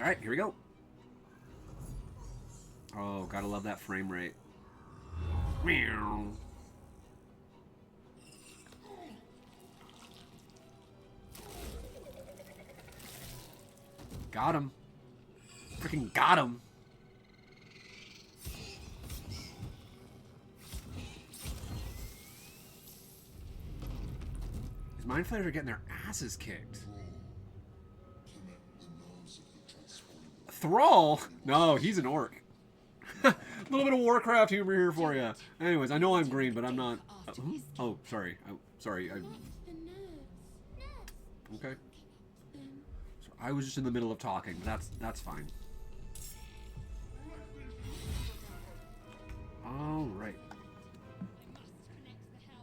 Alright, here we go. Oh, gotta love that frame rate. Meow. Got him. Freaking got him. These mind flayers are getting their asses kicked. Thrall? No, he's an orc. A little bit of Warcraft humor here for you. Anyways, I know I'm green, but I'm not. Oh, sorry. Sorry. Okay. So I was just in the middle of talking. But that's fine. All right.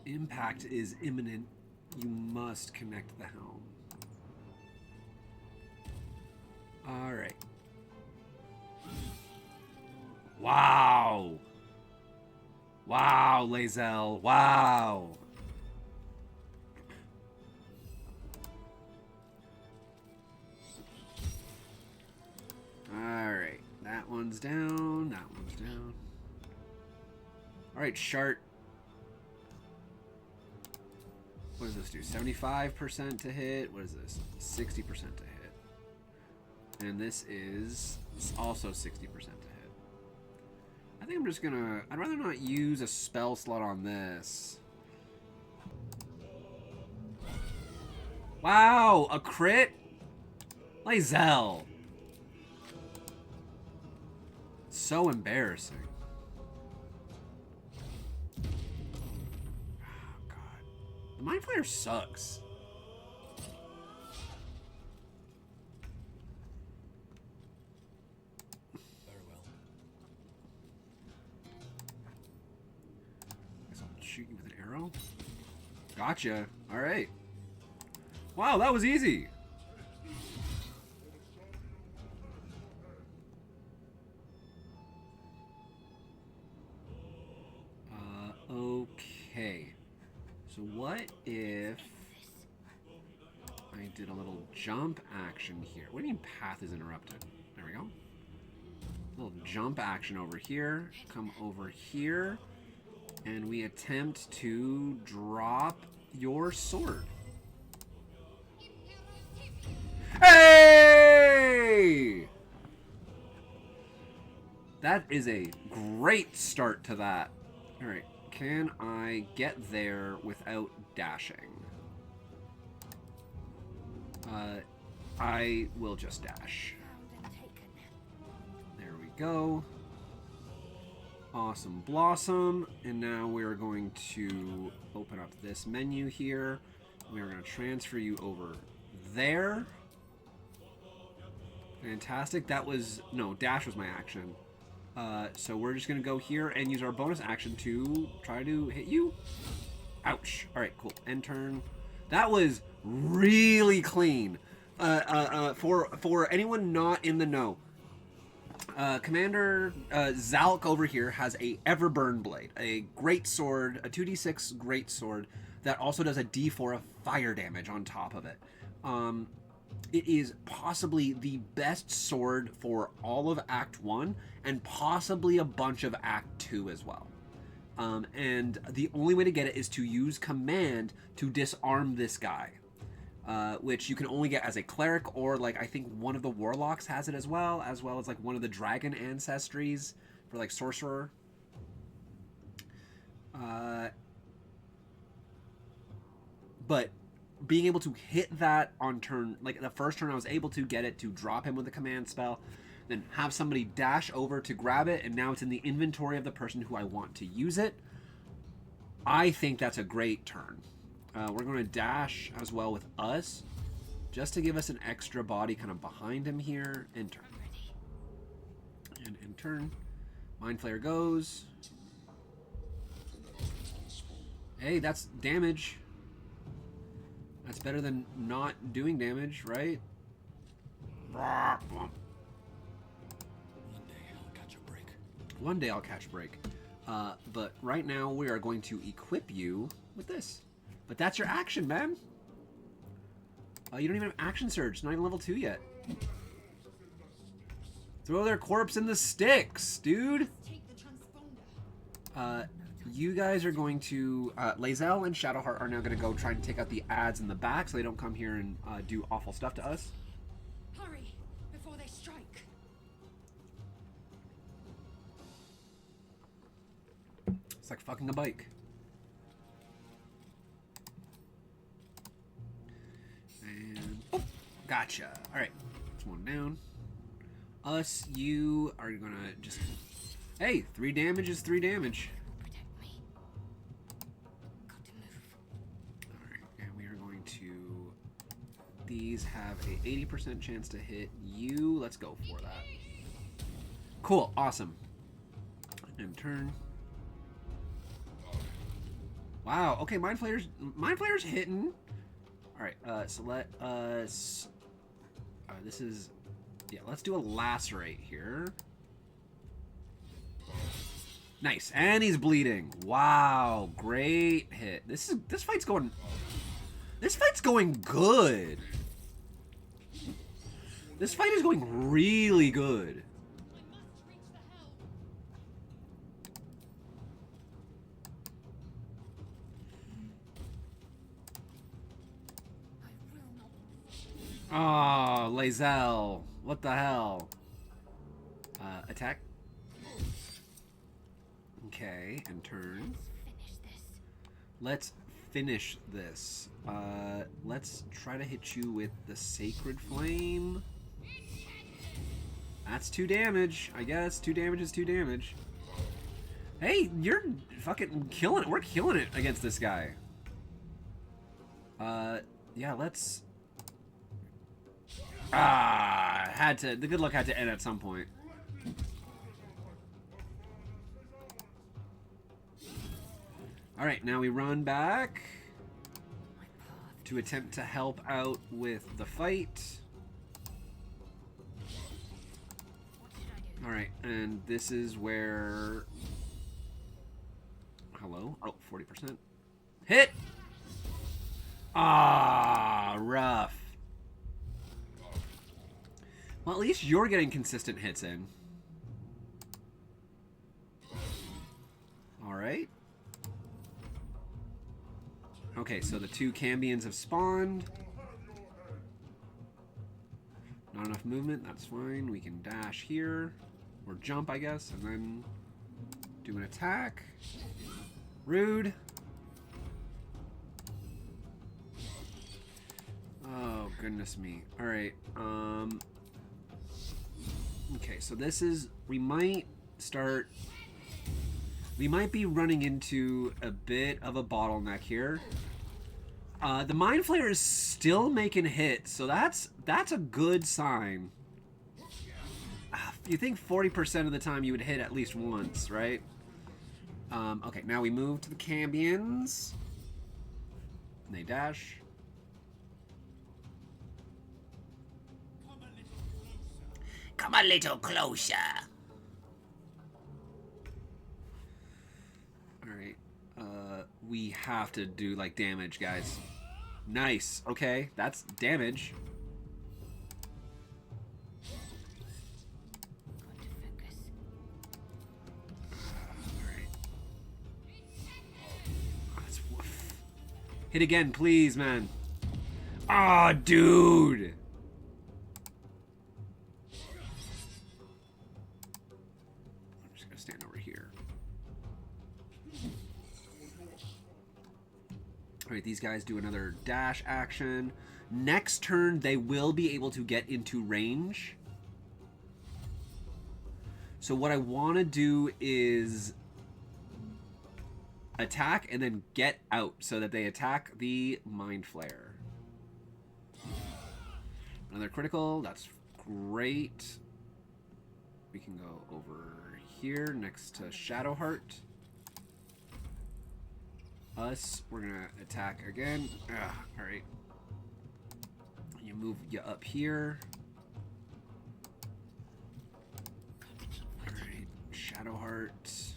Impact is imminent. You must connect the helm. All right. Wow. Wow, Lae'zel. Wow. Alright. That one's down. That one's down. Alright, Shart. What does this do? 75% to hit. What is this? 60% to hit. And this is also 60% to hit. I think I'm just gonna... I'd rather not use a spell slot on this. Wow! A crit? Lae'zel. So embarrassing. Oh, God. The Mind Flayer sucks. Shoot you with an arrow? Gotcha. Alright. Wow, that was easy. Okay. So what if I did a little jump action here? What do you mean path is interrupted? There we go. A little jump action over here. Come over here. And we attempt to drop your sword. Hey! That is a great start to that. Alright, can I get there without dashing? I will just dash. There we go. Awesome Blossom, and now we're going to open up this menu here. We're going to transfer you over there. Fantastic. That was, no, dash was my action. So we're just going to go here and use our bonus action to try to hit you. Ouch. All right, cool. End turn. That was really clean. For anyone not in the know, Commander Zalk over here has a Everburn Blade, a great sword, a 2d6 great sword that also does a d4 of fire damage on top of it. It is possibly the best sword for all of Act 1 and possibly a bunch of Act 2 as well. And the only way to get it is to use command to disarm this guy. Which you can only get as a cleric, or like I think one of the warlocks has it as well as like one of the dragon ancestries for like sorcerer. But being able to hit that on turn, like the first turn I was able to get it to drop him with a command spell, then have somebody dash over to grab it, and now it's in the inventory of the person who I want to use it. I think that's a great turn. We're going to dash as well with us, just to give us an extra body kind of behind him here. And turn. And turn. Mind Flayer goes. Hey, that's damage. That's better than not doing damage, right? One day I'll catch a break. One day I'll catch a break. But right now we are going to equip you with this. But that's your action, man. You don't even have action surge. It's not even level 2 yet. Throw their corpse in the sticks, dude. You guys are going to... Lae'zel and Shadowheart are now going to go try and take out the ads in the back so they don't come here and do awful stuff to us. Hurry before they strike. It's like fucking a bike. And... Oh, gotcha. Alright. That's one down. Us, you are going to just... Hey, 3 damage is 3 damage. These have a 80% chance to hit you. Let's go for that. Cool. Awesome. And turn. Wow. Okay, Mind Flayer's hitting. Alright, so let us... this is... Yeah, let's do a Lacerate here. Nice. And he's bleeding. Wow. Great hit. This fight's going... This fight's going good. This fight is going really good. Oh, Lae'zel. What the hell? Attack. Okay, and turn. Let's finish this. Let's try to hit you with the Sacred Flame. That's 2 damage, I guess. 2 damage is 2 damage. Hey, you're fucking killing it. We're killing it against this guy. Yeah, let's... the good luck had to end at some point. Alright, now we run back to attempt to help out with the fight. Alright, and this is where... Hello? Oh, 40%. Hit! Ah, rough. Well, at least you're getting consistent hits in. Alright. Okay, so the 2 cambions have spawned. Not enough movement, that's fine. We can dash here. Or jump, I guess, and then do an attack. Rude. Oh, goodness me. Alright, okay, so this is... We might be running into a bit of a bottleneck here. The Mind Flayer is still making hits, so that's a good sign. You think 40% of the time you would hit at least once, right? Okay, now we move to the cambions. And they dash. Come a little closer. Alright. We have to do, like, damage, guys. Nice. Okay, that's damage. Hit again, please, man. Ah, oh, dude. I'm just gonna stand over here. All right, these guys do another dash action. Next turn, they will be able to get into range. So what I want to do is attack and then get out so that they attack the Mind Flayer. Another critical, that's great. We can go over here next to Shadowheart. Us, we're gonna attack again. Alright. You move you up here. Alright, Shadowheart.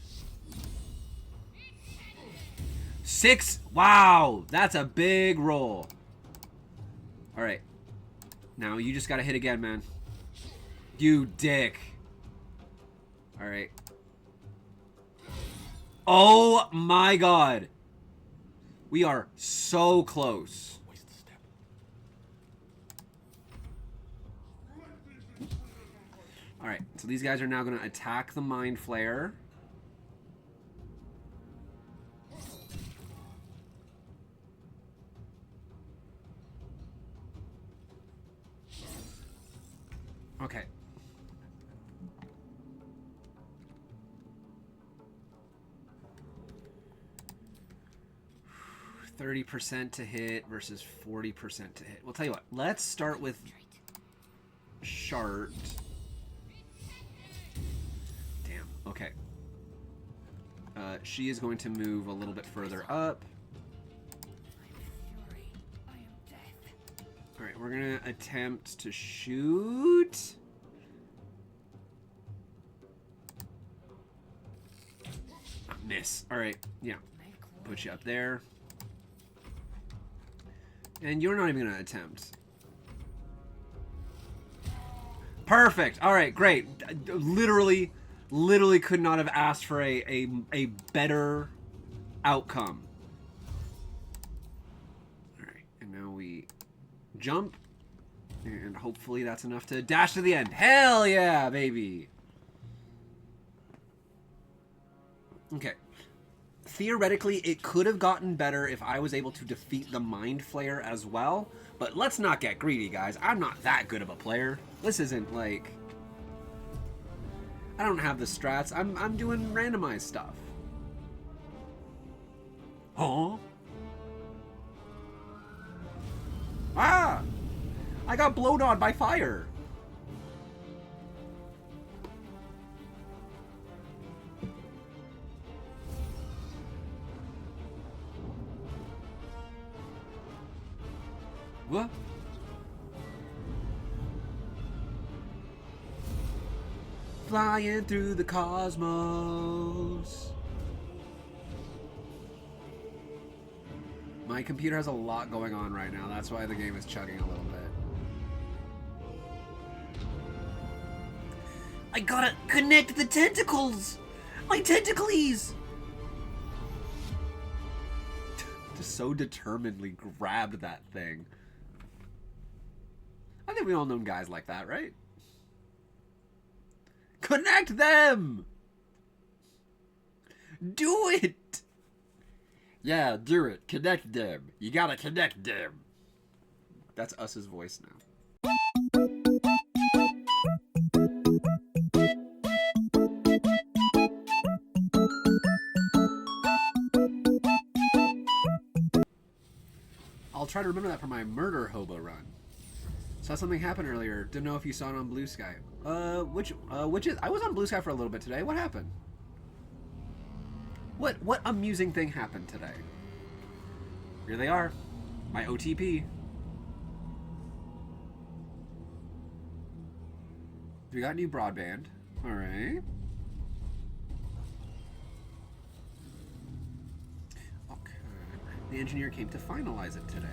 6! Wow! That's a big roll. Alright. Now you just gotta hit again, man. You dick. All right. Oh my god. We are so close. All right, so these guys are now going to attack the Mind Flayer. Okay. 30% to hit versus 40% to hit. We'll tell you what. Let's start with Shart. Damn. Okay. She is going to move a little bit further up. All right, we're gonna attempt to shoot. Miss. All right. Yeah. Put you up there. And you're not even going to attempt. Perfect. All right, great. Literally could not have asked for a better outcome. All right, and now we jump. And hopefully that's enough to dash to the end. Hell yeah, baby. Okay. Theoretically, it could have gotten better if I was able to defeat the Mind Flayer as well. But let's not get greedy, guys. I'm not that good of a player. This isn't like... I don't have the strats. I'm doing randomized stuff. Huh? Ah! I got blown on by fire. What? Flying through the cosmos. My computer has a lot going on right now. That's why the game is chugging a little bit. I gotta connect the tentacles! My tentacles! Just so determinedly grabbed that thing. I think we all known guys like that, right? Connect them! Do it! Yeah, do it. Connect them. You gotta connect them. That's us's voice now. I'll try to remember that for my murder hobo run. Saw something happen earlier. Didn't know if you saw it on Blue Sky. Which is... I was on Blue Sky for a little bit today. What happened? What amusing thing happened today? Here they are. My OTP. We got new broadband. Alright. Okay. The engineer came to finalize it today.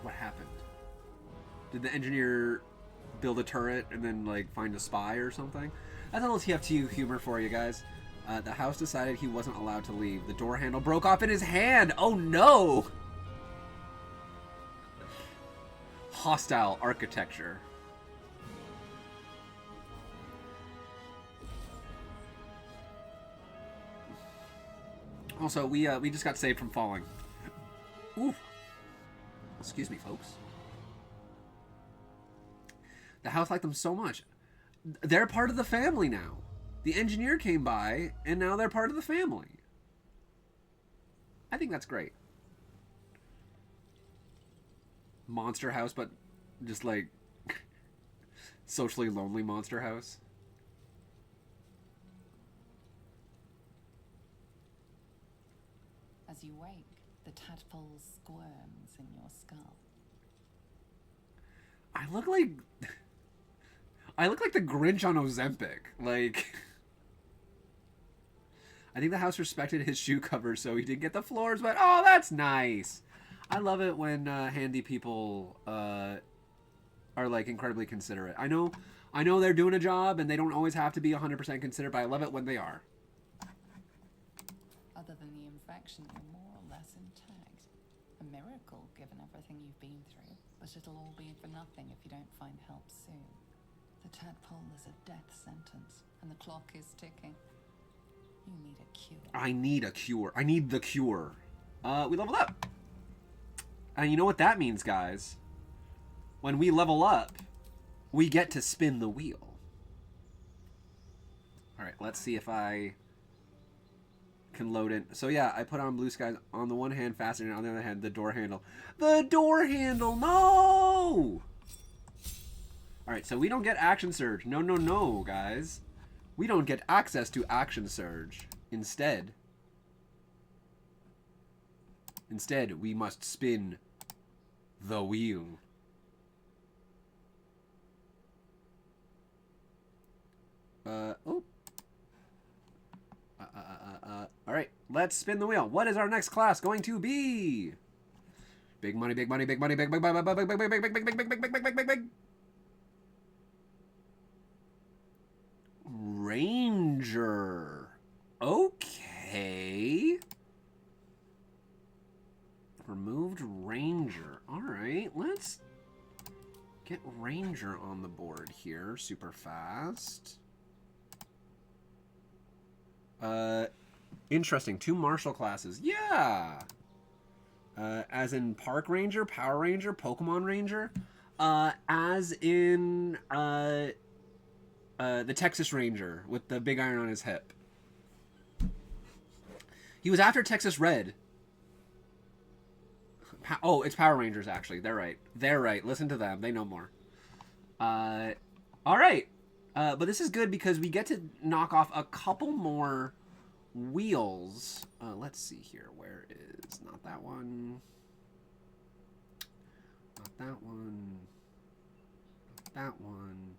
What happened? Did the engineer build a turret and then like find a spy or something? That's a little TF2 humor for you guys. The house decided he wasn't allowed to leave. The door handle broke off in his hand. Oh no! Hostile architecture. Also, we just got saved from falling. Ooh. Excuse me, folks. The house liked them so much. They're part of the family now. The engineer came by, and now they're part of the family. I think that's great. Monster house, but just like socially lonely monster house. As you wake, the tadpole squirms in your skull. I look like the Grinch on Ozempic. Like, I think the house respected his shoe cover, so he didn't get the floors, but oh, that's nice. I love it when handy people are like incredibly considerate. I know they're doing a job and they don't always have to be 100% considerate, but I love it when they are. Other than the infection, you're more or less intact. A miracle, given everything you've been through. But it'll all be for nothing if you don't find help soon. The tadpole is a death sentence, and the clock is ticking. You need a cure. I need a cure. I need the cure. We leveled up. And you know what that means, guys? When we level up, we get to spin the wheel. Alright, let's see if I can load in. So yeah, I put on blue skies on the one hand, fastening, and on the other hand, the door handle. The door handle! No! Alright, so we don't get action surge. No, no, no, guys. We don't get access to action surge. Instead, we must spin the wheel. Alright, let's spin the wheel. What is our next class going to be? Big money, big money, big money, big, big, big, big, big, big, big, big, big, big, big, big, big, big, big, big, big. Ranger. Okay. Removed Ranger. Alright, let's get Ranger on the board here super fast. Interesting. 2 martial classes. Yeah! As in Park Ranger, Power Ranger, Pokemon Ranger. As in, the Texas Ranger with the big iron on his hip. He was after Texas Red. Oh, it's Power Rangers, actually. They're right. They're right. Listen to them. They know more. Alright. But this is good because we get to knock off a couple more wheels. Let's see here. Where is... Not that one. Not that one. Not that one.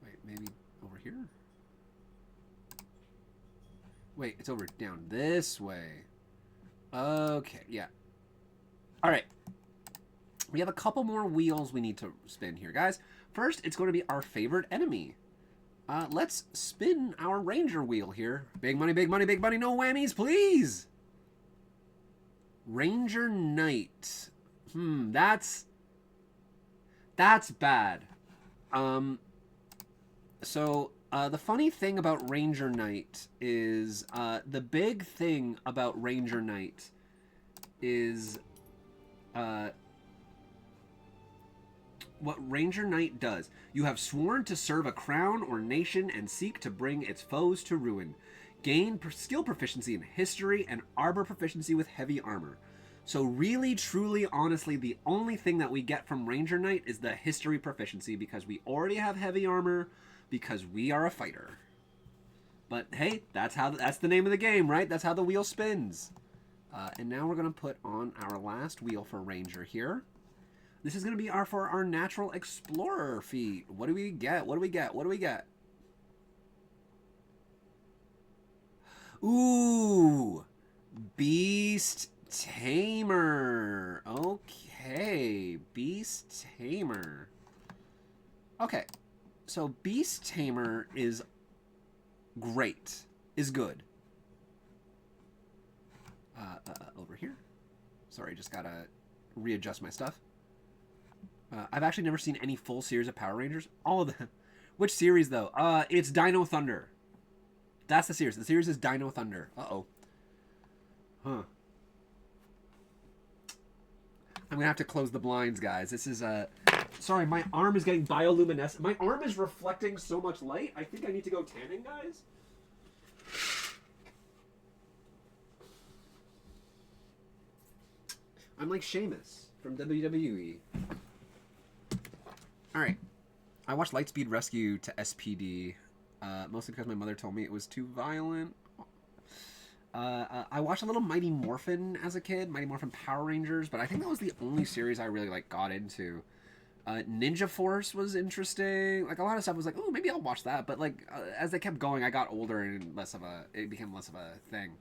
Wait, maybe over here? Wait, it's over down this way. Okay, yeah. Alright. We have a couple more wheels we need to spin here, guys. First, it's going to be our favorite enemy. Let's spin our Ranger wheel here. Big money, big money, big money. No whammies, please! Ranger Knight. That's bad. So, the funny thing about Ranger Knight is, the big thing about Ranger Knight is, what Ranger Knight does. You have sworn to serve a crown or nation and seek to bring its foes to ruin. Gain skill proficiency in history and arbor proficiency with heavy armor. So really, truly, honestly, the only thing that we get from Ranger Knight is the history proficiency because we already have heavy armor because we are a fighter. But hey, that's the name of the game, right? That's how the wheel spins. And now we're going to put on our last wheel for Ranger here. This is going to be for our Natural Explorer feat. What do we get? What do we get? What do we get? Ooh! Beast Tamer. Okay. Beast Tamer. Okay. So Beast Tamer is great. Is good. Over here. Sorry, just gotta readjust my stuff. I've actually never seen any full series of Power Rangers. All of them. Which series, though? It's Dino Thunder. That's the series. The series is Dino Thunder. Uh-oh. Huh. I'm gonna have to close the blinds, guys. This is, sorry, my arm is getting bioluminescent. My arm is reflecting so much light. I think I need to go tanning, guys. I'm like Sheamus from WWE. Alright. I watched Lightspeed Rescue to SPD, mostly because my mother told me it was too violent. I watched a little Mighty Morphin as a kid, Mighty Morphin Power Rangers, but I think that was the only series I really, like, got into. Ninja Force was interesting. Like, a lot of stuff was like, oh, maybe I'll watch that. But, like, as they kept going, I got older and it became less of a thing.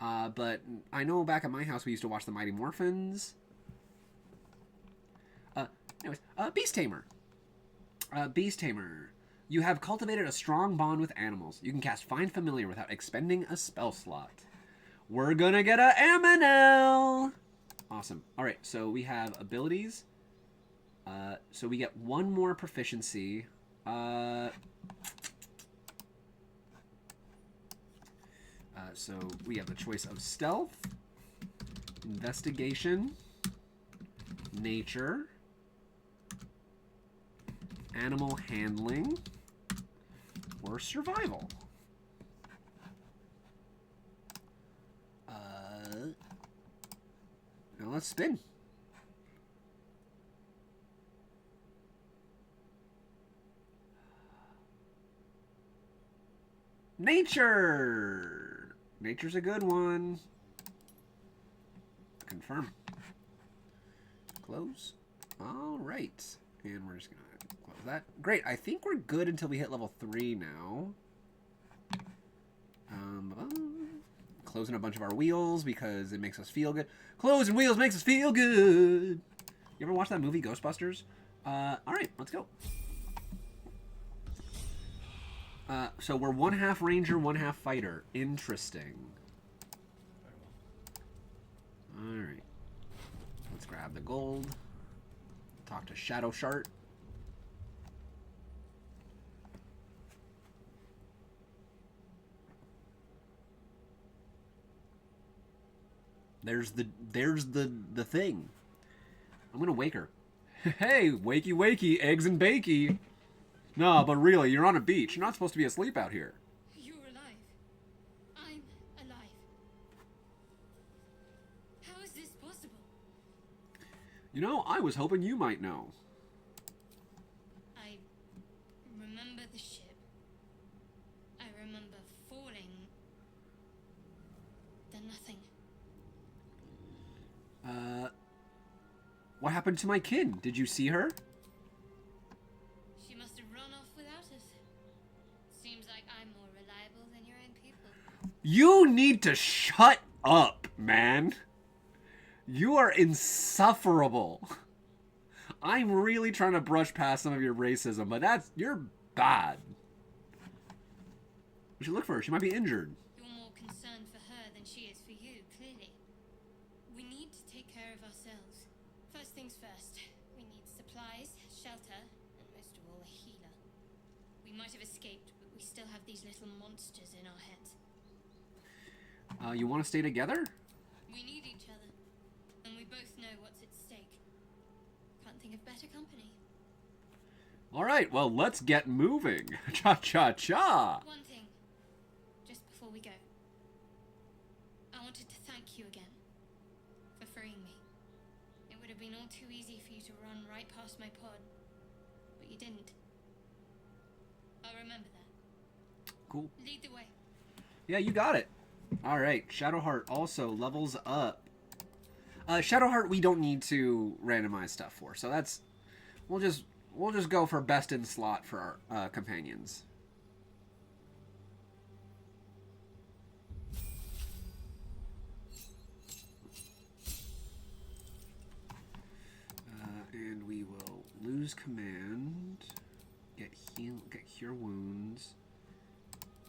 But I know back at my house we used to watch the Mighty Morphins. Anyways, Beast Tamer. Beast Tamer. You have cultivated a strong bond with animals. You can cast Find Familiar without expending a spell slot. We're gonna get a Aminel! Awesome. Alright, so we have abilities. So we get one more proficiency. So we have the choice of Stealth, Investigation, Nature, Animal Handling, or Survival. Now let's spin. Nature! Nature's a good one. Confirm. Close. Alright. And we're just going to close that. Great. I think we're good until we hit level 3 now. Closing a bunch of our wheels because it makes us feel good. Closing wheels makes us feel good. You ever watch that movie, Ghostbusters? Alright, let's go. So we're 1/2 ranger, 1/2 fighter. Interesting. Alright. Let's grab the gold. Talk to Shadow Shart. There's the thing. I'm gonna wake her. Hey, wakey wakey, eggs and bakey. No, but really, you're on a beach. You're not supposed to be asleep out here. You're alive. I'm alive. How is this possible? You know, I was hoping you might know. I remember the ship. I remember falling. Then nothing. What happened to my kin? Did you see her? She must have run off without us. Seems like I'm more reliable than your own people. You need to shut up, man. You are insufferable. I'm really trying to brush past some of your racism, but you're bad. We should look for her. She might be injured. You're more concerned for her than she is for you, clearly. We need to take care of ourselves. First things first, we need supplies, shelter, and most of all, a healer. We might have escaped, but we still have these little monsters in our heads. You want to stay together? We need each other, and we both know what's at stake. Can't think of better company. All right, well, let's get moving. Cha-cha-cha. One thing, just before we go. I wanted to thank you again for freeing me. It would have been all too easy for you to run right past my pod, but you didn't. I'll remember that. Cool. Lead the way. Yeah, you got it. All right, Shadowheart also levels up. Shadowheart we don't need to randomize stuff for, so that's we'll just go for best in slot for our companions. And we will lose command, get cure wounds,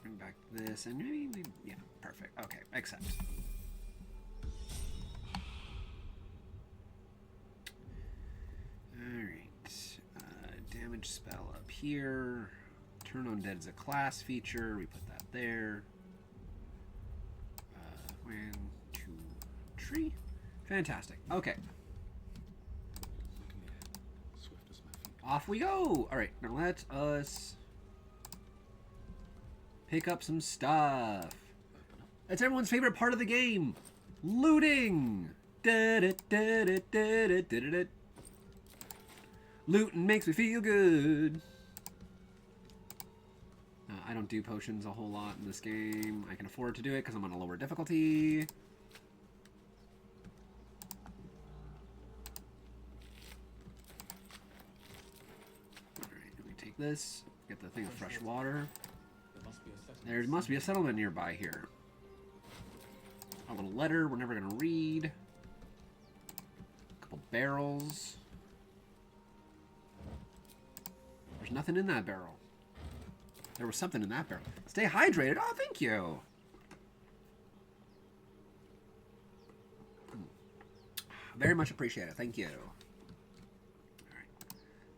bring back this, and maybe yeah, perfect. Okay, accept. Alright, damage spell up here. Turn Undead is a class feature. We put that there. One, two, tree. Fantastic. Okay. Off we go! Alright, now let us pick up some stuff. That's everyone's favorite part of the game. Looting! Looting makes me feel good. I don't do potions a whole lot in this game. I can afford to do it because I'm on a lower difficulty. Alright, let me take this. Get the thing of fresh water. There must be a settlement nearby here. A little letter we're never going to read. A couple barrels. There's nothing in that barrel. There was something in that barrel. Stay hydrated. Oh, thank you. Very much appreciated. Thank you. All right.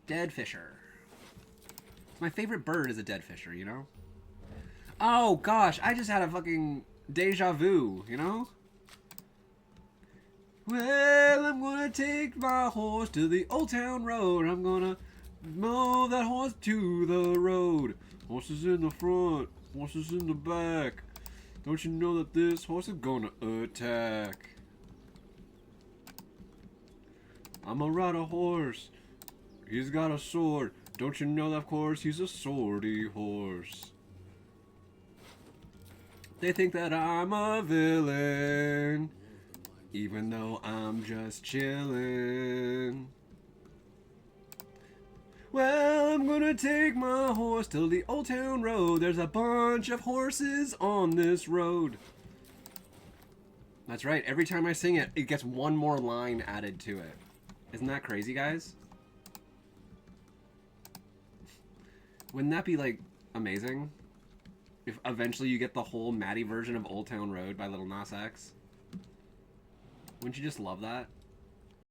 Dead fisher. My favorite bird is a dead fisher, you know? Oh, gosh. I just had a fucking deja vu, you know? Well, I'm gonna take my horse to the old town road. I'm gonna mow that horse to the road. Horses in the front, horses in the back. Don't you know that this horse is gonna attack? I'm gonna ride a horse. He's got a sword. Don't you know that, of course, he's a swordy horse. They think that I'm a villain, even though I'm just chillin'. Well, I'm gonna take my horse till the old town road. There's a bunch of horses on this road. That's right. Every time I sing it, it gets one more line added to it. Isn't that crazy, guys? Wouldn't that be, like, amazing? If eventually you get the whole Maddi version of Old Town Road by Lil Nas X. Wouldn't you just love that?